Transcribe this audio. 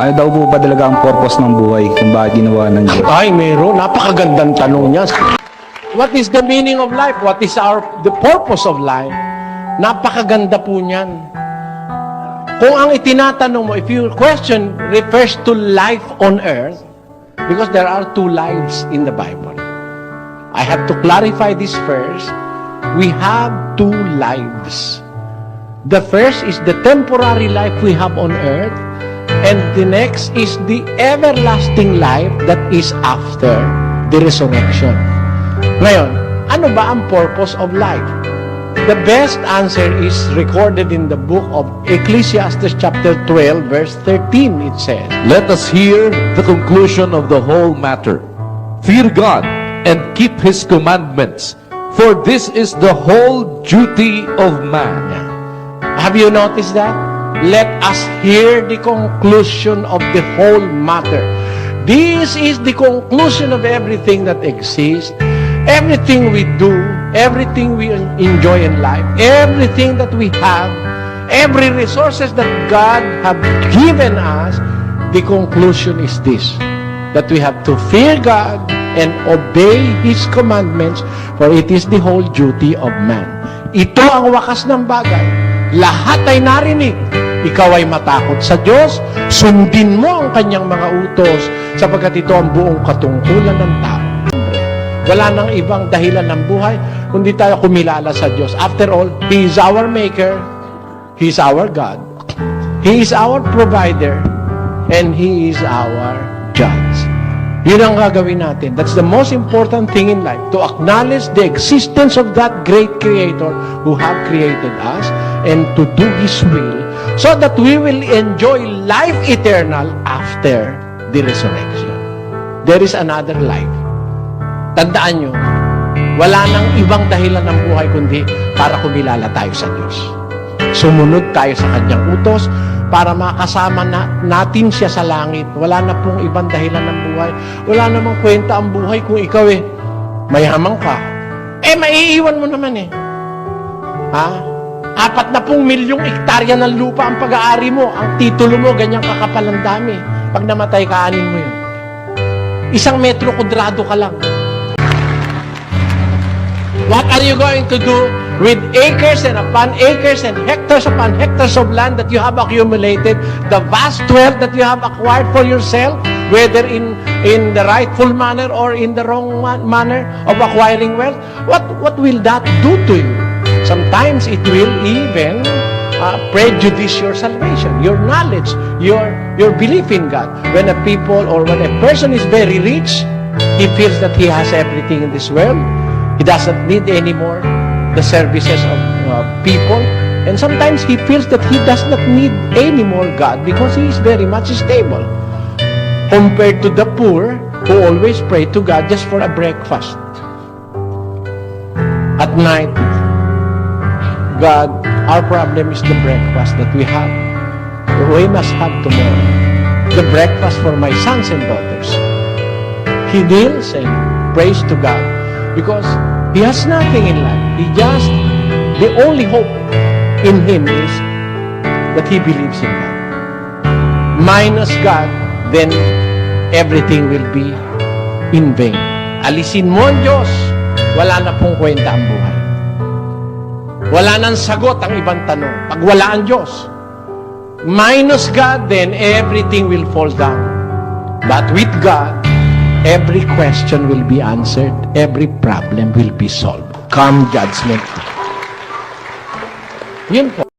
Ano daw po ba talaga ang purpose ng buhay kung bakit ginawa ng Diyos? Ay, meron. Napakagandang tanong niya. What is the meaning of life? What is the purpose of life? Napakaganda po niyan. Kung ang itinatanong mo, if your question refers to life on earth, because there are two lives in the Bible. I have to clarify this first. We have two lives. The first is the temporary life we have on earth, and the next is the everlasting life that is after the resurrection. Ngayon, ano ba ang purpose of life? The best answer is recorded in the book of Ecclesiastes chapter 12 verse 13. It says, Let us hear the conclusion of the whole matter. Fear God and keep His commandments, for this is the whole duty of man. have you noticed that? Let us hear the conclusion of the whole matter. This is the conclusion of everything that exists. Everything we do, everything we enjoy in life, everything that we have, every resources that God have given us, the conclusion is this, that we have to fear God and obey His commandments, for it is the whole duty of man. Ito ang wakas ng bagay. Lahat ay narinig. Ikaw ay matakot sa Diyos, sundin mo ang kanyang mga utos, sapagkat ito ang buong katungkulan ng tao. Wala nang ibang dahilan ng buhay, kundi tayo kumilala sa Diyos. After all, He is our Maker, He is our God, He is our Provider, and He is our Judge. Yun ang gagawin natin. That's the most important thing in life, to acknowledge the existence of that great Creator who have created us, and to do His will, so that we will enjoy life eternal after the resurrection. There is another life. Tandaan nyo, wala nang ibang dahilan ng buhay kundi para kumilala tayo sa Diyos. Sumunod tayo sa Kanyang utos para makasama natin Siya sa langit. Wala na pong ibang dahilan ng buhay. Wala namang kwenta ang buhay kung ikaw mayaman ka. Maiiwan mo naman Ha? 40 milyong hektarya ng lupa ang pag-aari mo. Ang titulo mo, ganyang kakapal ang dami. Pag namatay, kaanin mo yun. 1 metro kwadrado ka lang. What are you going to do with acres and upon acres and hectares upon hectares of land that you have accumulated, the vast wealth that you have acquired for yourself, whether in the rightful manner or in the wrong manner of acquiring wealth? What will that do to you? Sometimes it will even prejudice your salvation, your knowledge, your belief in God. When a people or when a person is very rich, he feels that he has everything in this world. He doesn't need anymore the services of people. And sometimes he feels that he does not need any more God because he is very much stable. Compared to the poor who always pray to God just for a breakfast. At night, God, our problem is the breakfast that we have. We must have tomorrow. The breakfast for my sons and daughters. He kneels and prays to God because he has nothing in life. The only hope in him is that he believes in God. Minus God, then everything will be in vain. Alisin mo ang Diyos, wala na pong kwenta ang buhay. Wala nang sagot ang ibang tanong. Pag wala ang Diyos, minus God, then everything will fall down. But with God, every question will be answered. Every problem will be solved. Come judgment. Yun po.